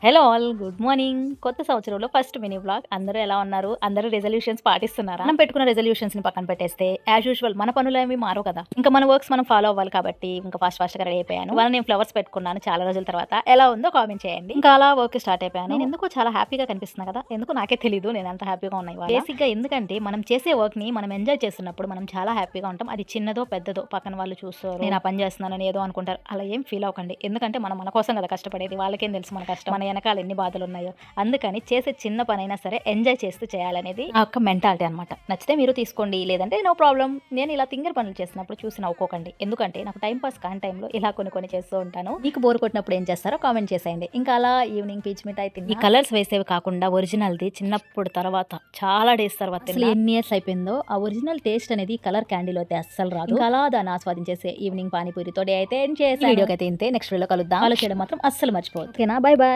Hello all, good morning. కొత్త సంవత్సరంలో first mini vlog. అందరూ ఎలా ఉన్నారు? అందరూ రెజల్యూషన్స్ పాటిస్తున్నారా? మనం పెట్టుకున్న రెజల్యూషన్స్ ని పక్కన పెట్టేస్తే యాజ్ యూజువల్ మన పనులు ఏమి మారవు కదా. ఇంకా మన వర్క్స్ మనం ఫాలో అవ్వాలి కాబట్టి ఇంకా ఫాస్ట్ గా రెడీ అయిపోయాను. ఇవాళ నేను ఫ్లవర్స్ పెట్టుకున్నాను చాలా రోజుల తర్వాత. ఎలా ఉందో కామెంట్ చేయండి. ఇంకా అలా వర్క్ స్టార్ట్ అయిపోయాను. నేను ఎందుకు చాలా హ్యాపీగా కనిపిస్తున్నా కదా, ఎందుకు నాకే తెలియదు నేను అంత హ్యాపీగా ఉన్నాయి. బేసిక్ గా ఎందుకంటే మనం చేసే వర్క్ ని మనం ఎంజాయ్ చేస్తున్నప్పుడు మనం చాలా హ్యాపీగా ఉంటాం. అది చిన్నదో పెద్దదో పక్కన వాళ్ళు చూస్తారు, నేను ఆ పని చేస్తున్నానని ఏదో అనుకుంటారు. అలా ఏం ఫీల్ అవ్వకండి. ఎందుకంటే మనం మన కోసం కదా కష్టపడేది. వాళ్ళకేం తెలుసు మన కష్టం, మన వెనకాల ఎన్ని బాధలు ఉన్నాయో. అందుకని చేసే చిన్న పనైనా సరే ఎంజాయ్ చేస్తూ చేయాలనేది ఆ యొక్క మెంటాలిటీ అనమాట. నచ్చితే మీరు తీసుకోండి, లేదంటే నో ప్రాబ్లం. నేను ఇలా తింగర్ పనులు చేసినప్పుడు చూసి నవ్వుకోకండి, ఎందుకంటే నాకు టైం పాస్ కాని టైంలో ఇలా కొన్ని చేస్తూ ఉంటాను. మీకు బోర్ కొట్టినప్పుడు ఏం చేస్తారో కామెంట్ చేసేయండి. ఇంకా అలా ఈవినింగ్ పీచ్ మిఠాయి తిని, ఈ కలర్స్ వేసేవి కాకుండా ఒరిజినల్ది చిన్నప్పుడు తర్వాత చాలా డేస్ తర్వాత అసలు ఎన్ని ఇయర్స్ అయిపోయిందో ఆ ఒరిజినల్ టేస్ట్ అనేది కలర్ క్యాండీలో అయితే అస్సలు రాదు. ఇంకా అలా దాన్ని ఆస్వాదించేసే ఈవినింగ్ పానీపూరితో డే అయితే ఎండ్ చేసి వీడియోకి అయితే ఇంతే. నెక్స్ట్ వీడియో కలుద్దాం. ఫాలో చేయడం మాత్రం అస్సలు మర్చిపోవద్దు. ఓకేనా? Bye bye.